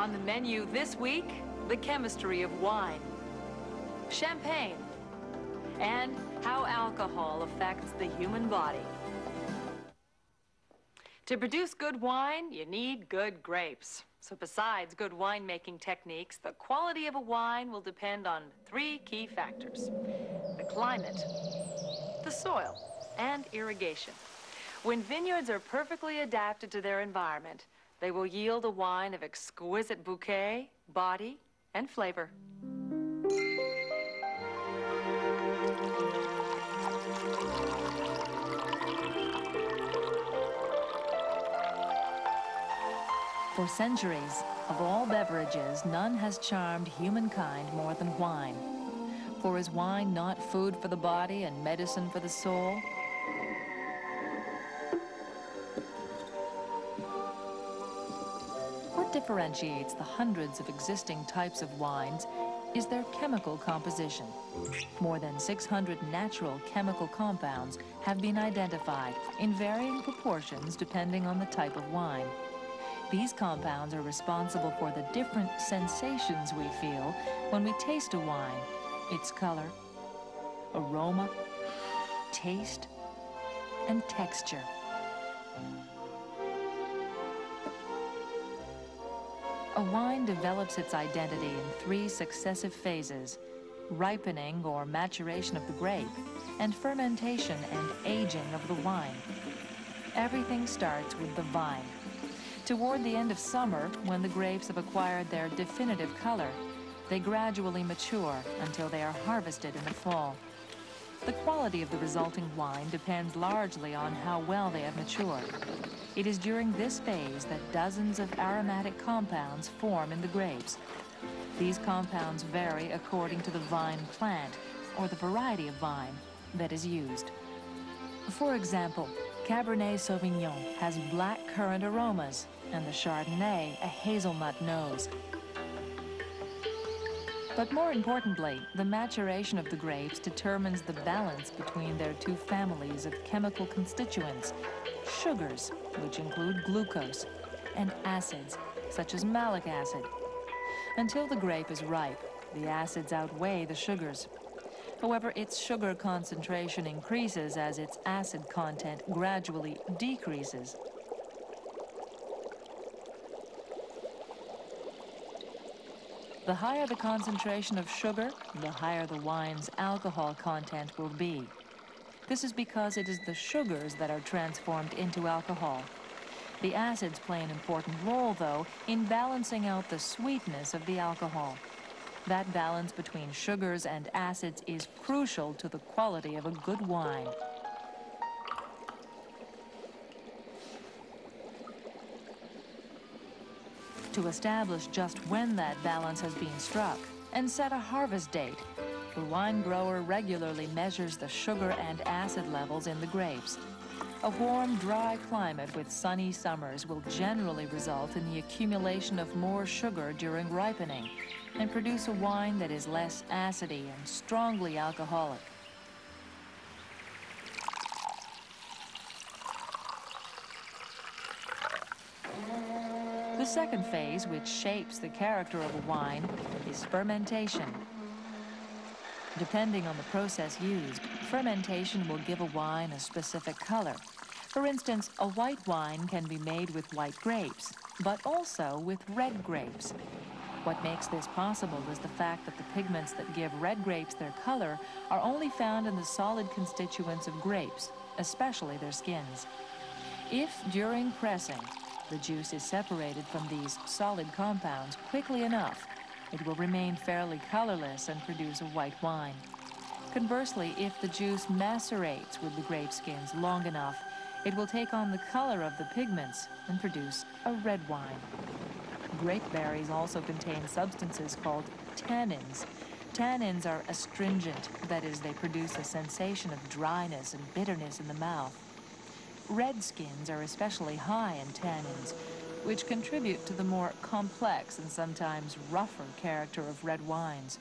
On the menu this week, the chemistry of wine, champagne, and how alcohol affects the human body. To produce good wine, you need good grapes. So besides good winemaking techniques, the quality of a wine will depend on three key factors: the climate, the soil, and irrigation. When vineyards are perfectly adapted to their environment, they will yield a wine of exquisite bouquet, body, and flavor. For centuries, of all beverages, none has charmed humankind more than wine. For is wine not food for the body and medicine for the soul? What differentiates the hundreds of existing types of wines is their chemical composition. More than 600 natural chemical compounds have been identified in varying proportions depending on the type of wine. These compounds are responsible for the different sensations we feel when we taste a wine: its color, aroma, taste, and texture. A wine develops its identity in three successive phases: ripening or maturation of the grape, and fermentation and aging of the wine. Everything starts with the vine. Toward the end of summer, when the grapes have acquired their definitive color, they gradually mature until they are harvested in the fall. The quality of the resulting wine depends largely on how well they have matured. It is during this phase that dozens of aromatic compounds form in the grapes. These compounds vary according to the vine plant or the variety of vine that is used. For example, Cabernet Sauvignon has black currant aromas, and the Chardonnay a hazelnut nose. But more importantly, the maturation of the grapes determines the balance between their two families of chemical constituents: sugars, which include glucose, and acids, such as malic acid. Until the grape is ripe, the acids outweigh the sugars. However, its sugar concentration increases as its acid content gradually decreases. The higher the concentration of sugar, the higher the wine's alcohol content will be. This is because it is the sugars that are transformed into alcohol. The acids play an important role, though, in balancing out the sweetness of the alcohol. That balance between sugars and acids is crucial to the quality of a good wine. To establish just when that balance has been struck and set a harvest date, the wine grower regularly measures the sugar and acid levels in the grapes. A warm, dry climate with sunny summers will generally result in the accumulation of more sugar during ripening and produce a wine that is less acidy and strongly alcoholic. The second phase, which shapes the character of a wine, is fermentation. Depending on the process used, fermentation will give a wine a specific color. For instance, a white wine can be made with white grapes, but also with red grapes. What makes this possible is the fact that the pigments that give red grapes their color are only found in the solid constituents of grapes, especially their skins. If, during pressing, the juice is separated from these solid compounds quickly enough, it will remain fairly colorless and produce a white wine. Conversely, if the juice macerates with the grape skins long enough, it will take on the color of the pigments and produce a red wine. Grape berries also contain substances called tannins. Tannins are astringent, that is, they produce a sensation of dryness and bitterness in the mouth. Red skins are especially high in tannins, which contribute to the more complex and sometimes rougher character of red wines.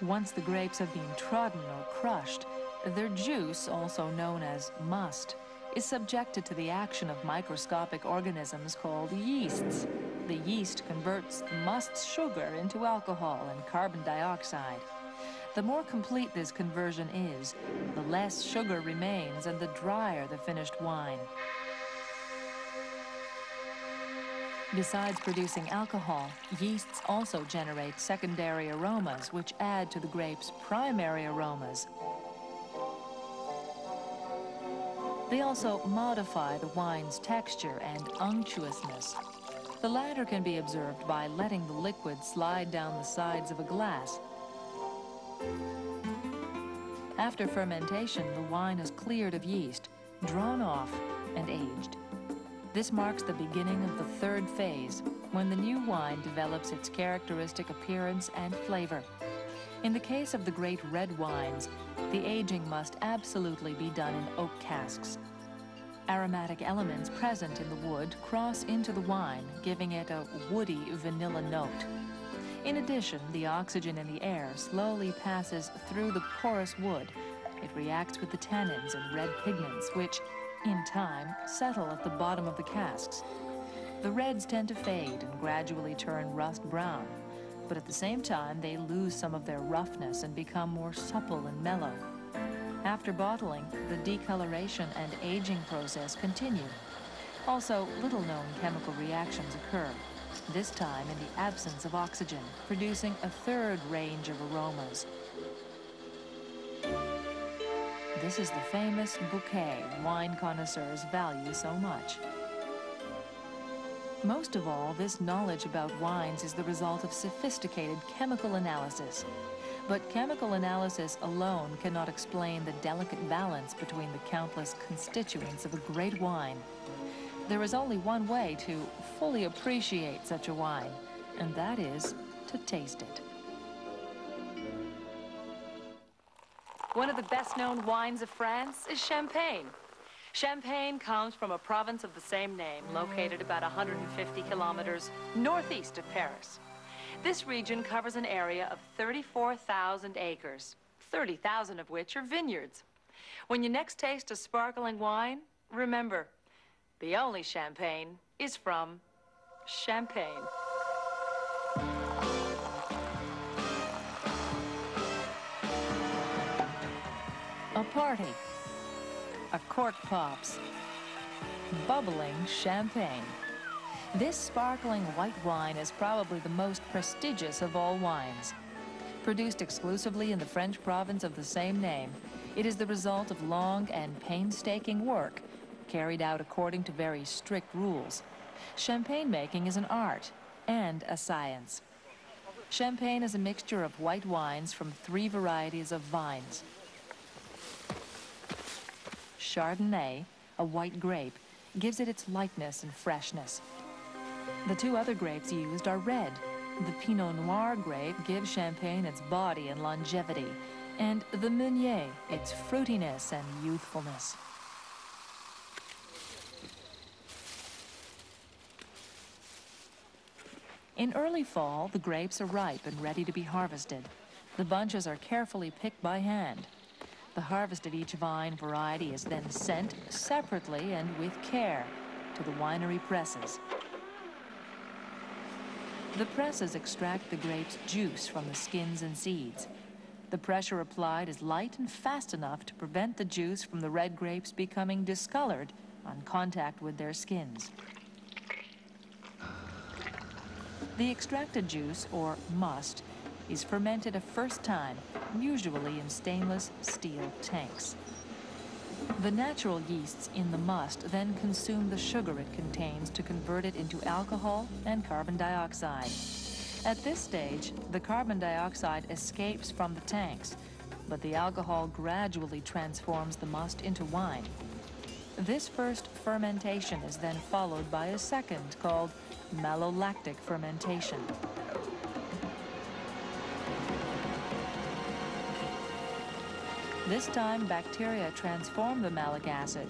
Once the grapes have been trodden or crushed, their juice, also known as must, is subjected to the action of microscopic organisms called yeasts. the yeast converts the must's sugar into alcohol and carbon dioxide. The more complete this conversion is, the less sugar remains and the drier the finished wine. Besides producing alcohol, yeasts also generate secondary aromas which add to the grape's primary aromas. They also modify the wine's texture and unctuousness. The latter can be observed by letting the liquid slide down the sides of a glass. After fermentation, the wine is cleared of yeast, drawn off, and aged. This marks the beginning of the third phase, when the new wine develops its characteristic appearance and flavor. In the case of the great red wines, the aging must absolutely be done in oak casks. Aromatic elements present in the wood cross into the wine, giving it a woody vanilla note. In addition, the oxygen in the air slowly passes through the porous wood. It reacts with the tannins and red pigments, which, in time, settle at the bottom of the casks. The reds tend to fade and gradually turn rust brown, but at the same time they lose some of their roughness and become more supple and mellow. After bottling, the decoloration and aging process continue. Also, little-known chemical reactions occur, this time in the absence of oxygen, producing a third range of aromas. This is the famous bouquet wine connoisseurs value so much. Most of all, this knowledge about wines is the result of sophisticated chemical analysis. But chemical analysis alone cannot explain the delicate balance between the countless constituents of a great wine. There is only one way to fully appreciate such a wine, and that is to taste it. One of the best-known wines of France is Champagne. Champagne comes from a province of the same name, located about 150 kilometers northeast of Paris. This region covers an area of 34,000 acres, 30,000 of which are vineyards. When you next taste a sparkling wine, remember, the only champagne is from Champagne. A party. A cork pops. Bubbling champagne. This sparkling white wine is probably the most prestigious of all wines. Produced exclusively in the French province of the same name, it is the result of long and painstaking work, carried out according to very strict rules. Champagne making is an art and a science. Champagne is a mixture of white wines from 3 varieties of vines. Chardonnay, a white grape, gives it its lightness and freshness. The 2 other grapes used are red. The Pinot Noir grape gives Champagne its body and longevity, and the Meunier its fruitiness and youthfulness. In early fall, the grapes are ripe and ready to be harvested. The bunches are carefully picked by hand. The harvest of each vine variety is then sent separately and with care to the winery presses. The presses extract the grape's juice from the skins and seeds. The pressure applied is light and fast enough to prevent the juice from the red grapes becoming discolored on contact with their skins. The extracted juice, or must, is fermented a first time, usually in stainless steel tanks. The natural yeasts in the must then consume the sugar it contains to convert it into alcohol and carbon dioxide. At this stage, the carbon dioxide escapes from the tanks, but the alcohol gradually transforms the must into wine. This first fermentation is then followed by a second called Malolactic Fermentation. This time, bacteria transform the malic acid,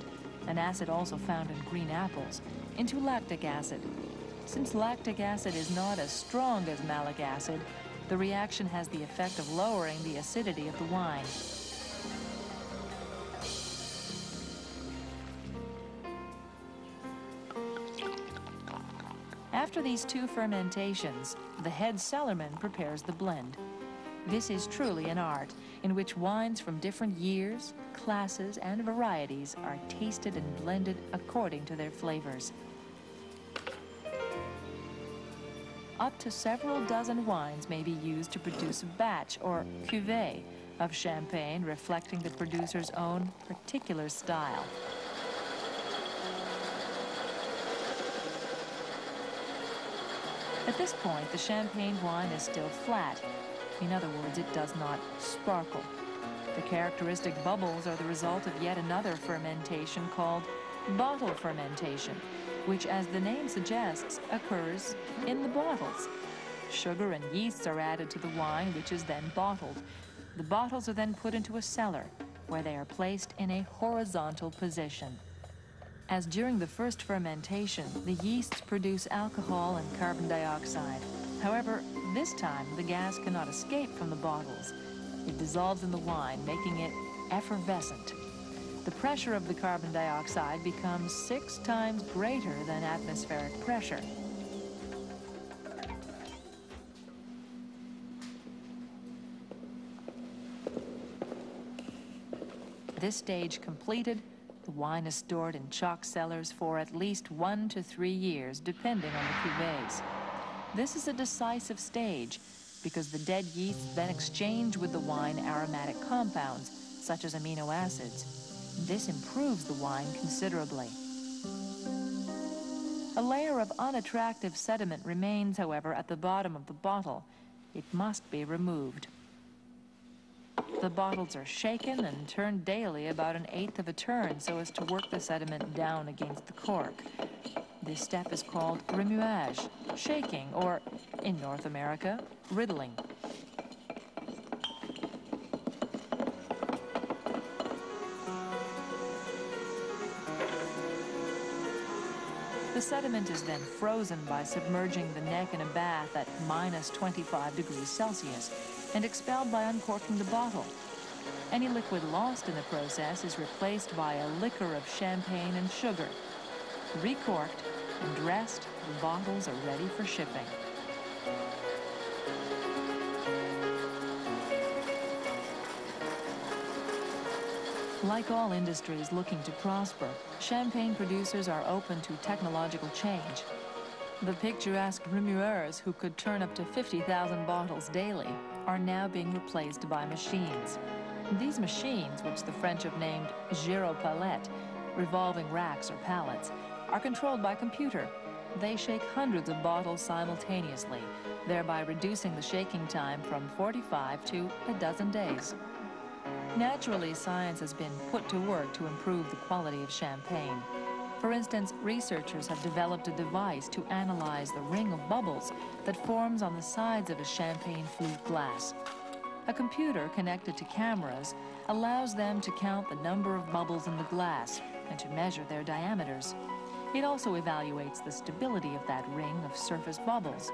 an acid also found in green apples, into lactic acid. Since lactic acid is not as strong as malic acid, the reaction has the effect of lowering the acidity of the wine. After these 2 fermentations, the head cellarman prepares the blend. This is truly an art in which wines from different years, classes, and varieties are tasted and blended according to their flavors. Up to several dozen wines may be used to produce a batch, or cuvée, of champagne reflecting the producer's own particular style. At this point, the champagne wine is still flat. In other words, it does not sparkle. The characteristic bubbles are the result of yet another fermentation called bottle fermentation, which, as the name suggests, occurs in the bottles. Sugar and yeasts are added to the wine, which is then bottled. The bottles are then put into a cellar, where they are placed in a horizontal position. As during the first fermentation, the yeasts produce alcohol and carbon dioxide. However, this time the gas cannot escape from the bottles. It dissolves in the wine, making it effervescent. The pressure of the carbon dioxide becomes 6 times greater than atmospheric pressure. This stage completed, the wine is stored in chalk cellars for at least 1 to 3 years, depending on the cuvées. This is a decisive stage because the dead yeasts then exchange with the wine aromatic compounds, such as amino acids. This improves the wine considerably. A layer of unattractive sediment remains, however, at the bottom of the bottle. It must be removed. The bottles are shaken and turned daily about 1/8 of a turn so as to work the sediment down against the cork. This step is called remuage, shaking, or, in North America, riddling. The sediment is then frozen by submerging the neck in a bath at -25 degrees Celsius and expelled by uncorking the bottle. Any liquid lost in the process is replaced by a liquor of champagne and sugar. Recorked and dressed, the bottles are ready for shipping. Like all industries looking to prosper, champagne producers are open to technological change. The picturesque remueurs, who could turn up to 50,000 bottles daily, are now being replaced by machines. These machines, which the French have named gyropalettes, revolving racks or pallets, are controlled by computer. They shake hundreds of bottles simultaneously, thereby reducing the shaking time from 45 to a dozen days. Naturally, science has been put to work to improve the quality of champagne. For instance, researchers have developed a device to analyze the ring of bubbles that forms on the sides of a champagne flute glass. A computer connected to cameras allows them to count the number of bubbles in the glass and to measure their diameters. It also evaluates the stability of that ring of surface bubbles.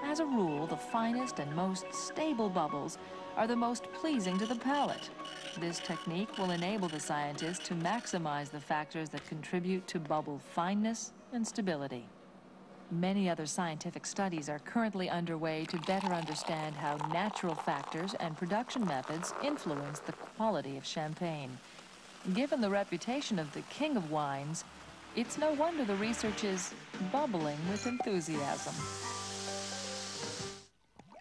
As a rule, the finest and most stable bubbles are the most pleasing to the palate. This technique will enable the scientists to maximize the factors that contribute to bubble fineness and stability. Many other scientific studies are currently underway to better understand how natural factors and production methods influence the quality of champagne. Given the reputation of the king of wines, it's no wonder the research is bubbling with enthusiasm.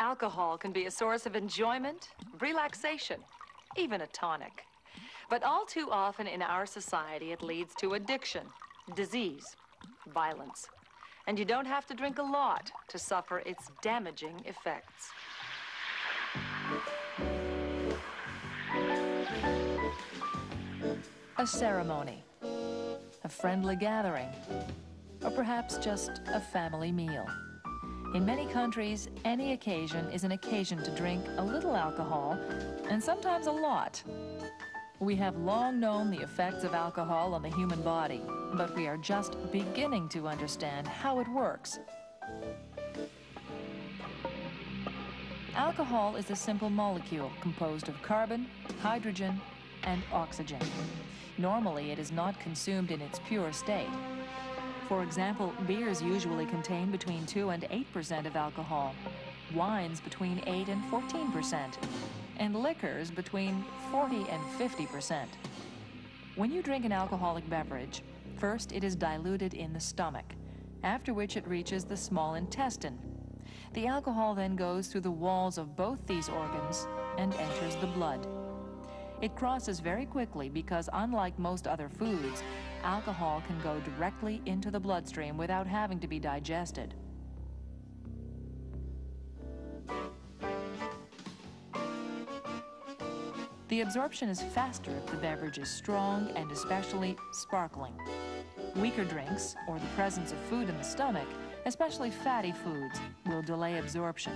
Alcohol can be a source of enjoyment, relaxation, even a tonic. But all too often in our society, it leads to addiction, disease, violence. And you don't have to drink a lot to suffer its damaging effects. A ceremony, a friendly gathering, or perhaps just a family meal. In many countries, any occasion is an occasion to drink a little alcohol, and sometimes a lot. We have long known the effects of alcohol on the human body, but we are just beginning to understand how it works. Alcohol is a simple molecule composed of carbon, hydrogen, and oxygen. Normally, it is not consumed in its pure state. For example, beers usually contain between 2 and 8% of alcohol, wines between 8 and 14%, and liquors between 40 and 50%. When you drink an alcoholic beverage, first it is diluted in the stomach, after which it reaches the small intestine. The alcohol then goes through the walls of both these organs and enters the blood. It crosses very quickly because, unlike most other foods, alcohol can go directly into the bloodstream without having to be digested. The absorption is faster if the beverage is strong and especially sparkling. Weaker drinks, or the presence of food in the stomach, especially fatty foods, will delay absorption.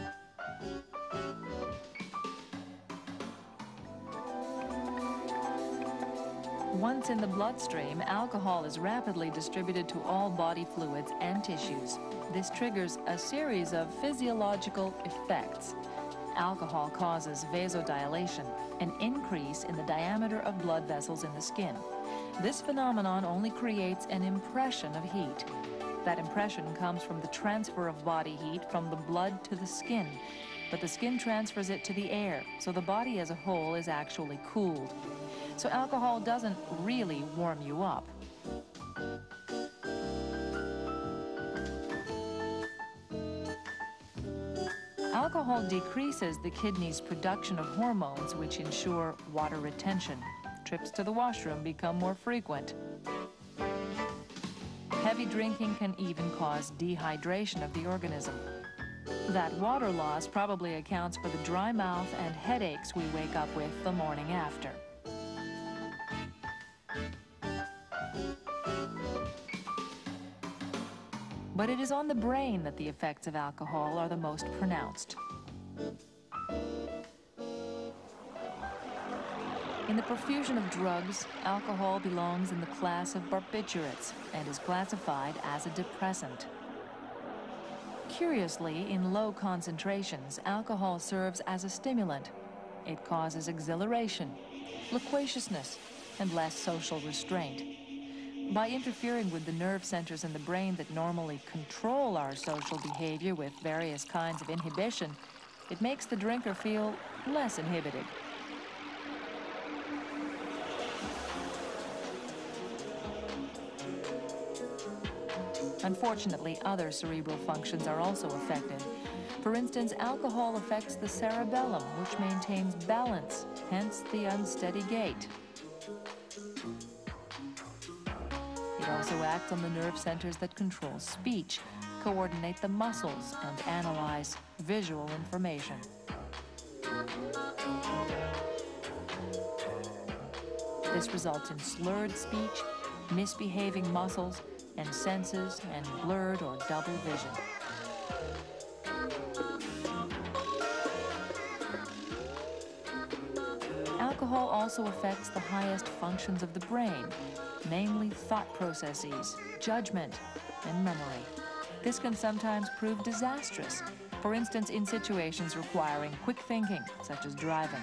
Once in the bloodstream, alcohol is rapidly distributed to all body fluids and tissues. This triggers a series of physiological effects. Alcohol causes vasodilation, an increase in the diameter of blood vessels in the skin. This phenomenon only creates an impression of heat. That impression comes from the transfer of body heat from the blood to the skin, but the skin transfers it to the air, so the body as a whole is actually cooled. So alcohol doesn't really warm you up. Alcohol decreases the kidney's production of hormones which ensure water retention. Trips to the washroom become more frequent. Heavy drinking can even cause dehydration of the organism. That water loss probably accounts for the dry mouth and headaches we wake up with the morning after. But it is on the brain that the effects of alcohol are the most pronounced. In the profusion of drugs, alcohol belongs in the class of barbiturates and is classified as a depressant. Curiously, in low concentrations, alcohol serves as a stimulant. It causes exhilaration, loquaciousness, and less social restraint. By interfering with the nerve centers in the brain that normally control our social behavior with various kinds of inhibition, it makes the drinker feel less inhibited. Unfortunately, other cerebral functions are also affected. For instance, alcohol affects the cerebellum, which maintains balance, hence the unsteady gait. It also acts on the nerve centers that control speech, coordinate the muscles, and analyze visual information. This results in slurred speech, misbehaving muscles, and senses, and blurred or double vision. Alcohol also affects the highest functions of the brain, namely thought processes, judgment, and memory. This can sometimes prove disastrous, for instance, in situations requiring quick thinking, such as driving.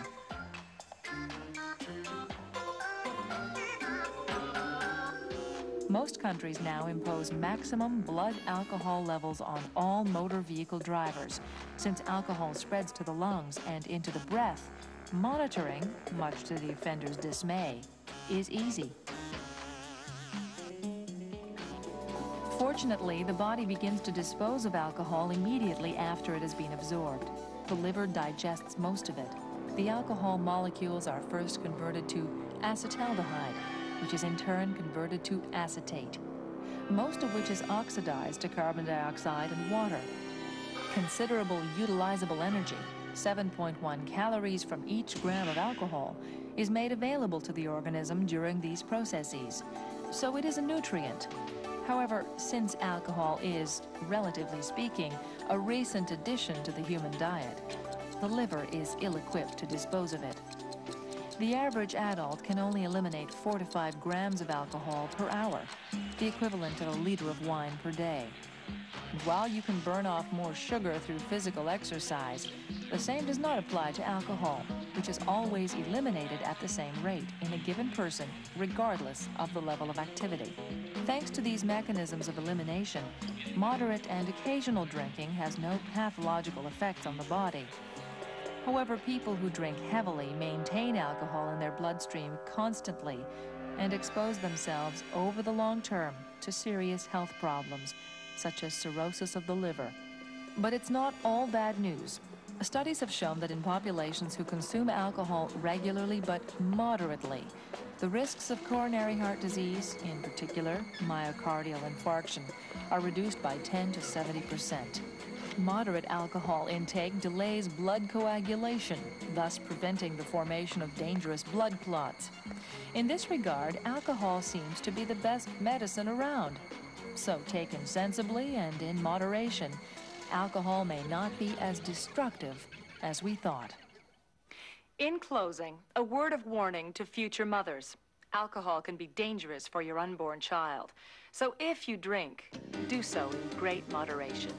Most countries now impose maximum blood alcohol levels on all motor vehicle drivers. Since alcohol spreads to the lungs and into the breath, monitoring, much to the offender's dismay, is easy. Fortunately, the body begins to dispose of alcohol immediately after it has been absorbed. The liver digests most of it. The alcohol molecules are first converted to acetaldehyde, which is in turn converted to acetate, most of which is oxidized to carbon dioxide and water. Considerable utilizable energy, 7.1 calories from each gram of alcohol, is made available to the organism during these processes, so it is a nutrient. However, since alcohol is, relatively speaking, a recent addition to the human diet, the liver is ill-equipped to dispose of it. The average adult can only eliminate 4 to 5 grams of alcohol per hour, the equivalent of a liter of wine per day. And while you can burn off more sugar through physical exercise, the same does not apply to alcohol. which is always eliminated at the same rate in a given person, regardless of the level of activity. Thanks to these mechanisms of elimination, moderate and occasional drinking has no pathological effects on the body. However, people who drink heavily maintain alcohol in their bloodstream constantly and expose themselves over the long term to serious health problems, such as cirrhosis of the liver. But it's not all bad news. Studies have shown that in populations who consume alcohol regularly but moderately, the risks of coronary heart disease, in particular myocardial infarction, are reduced by 10 to 70%. Moderate alcohol intake delays blood coagulation, thus preventing the formation of dangerous blood clots. In this regard, alcohol seems to be the best medicine around. So taken sensibly and in moderation, alcohol may not be as destructive as we thought. In closing, a word of warning to future mothers. Alcohol can be dangerous for your unborn child. So if you drink, do so in great moderation.